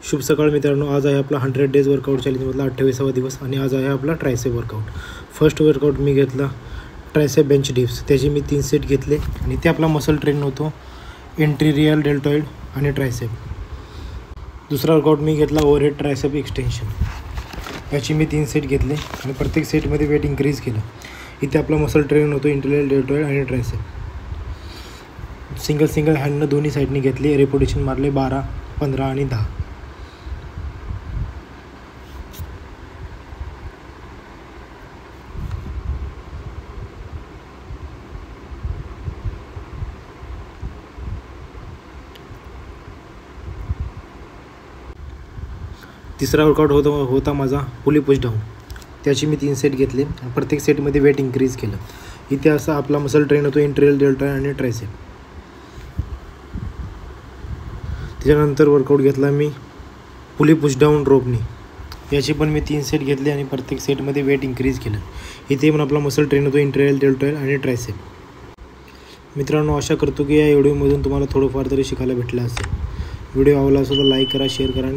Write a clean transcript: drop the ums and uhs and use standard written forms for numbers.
शुभ सकाळ मित्रांनो, आज आहे आपला 100 डेज वर्कआउट चॅलेंजमधला 28वा दिवस आणि आज आहे आपला ट्रायसेप वर्कआउट. फर्स्ट वर्कआउट मी घेतला ट्रायसेप बेंच डिप्स. त्याचे मी 3 सेट घेतले आणि ते आपला मसल ट्रेन होतो एंट्रीरियल डेल्टॉइड आणि ट्रायसेप. दुसरा वर्कआउट मी घेतला ओव्हरहेड ट्रायसेप एक्सटेन्शन. याची मी 3 सेट घेतले आणि प्रत्येक सेटमध्ये वेट इन्क्रीज केलं. इथे आपला मसल ट्रेन होतो इंटेरियल डेल्टॉइड आणि ट्रायसेप. सिंगल हँडनं दोन्ही साईडनी घेतले. रेपोटेशन मारले 12, 15 आणि 10. तिसरा वर्कआउट होता माझा पुली पुश डाऊन. त्याची मी 3 सेट घेतले आणि प्रत्येक सेटमध्ये वेट इन्क्रीज केलं. इथे असा आपला मसल ट्रेन होतो इंटेरियल डेल्टॉइड आणि ट्रायसेप. त्याच्यानंतर वर्कआउट घेतला मी पुली पुश डाऊन रोपनी. याची पण मी 3 सेट घेतले आणि प्रत्येक सेटमध्ये वेट इन्क्रीज केलं. इथे पण आपला मसल ट्रेन होतो इंटेरियल डेल्टॉइड आणि ट्रायसेप. मित्रांनो, आशा करतो की या व्हिडिओमधून तुम्हाला थोडंफार तरी शिकायला भेटलं असेल. व्हिडिओ आवडला असेल तर लाईक करा, शेअर करा आणि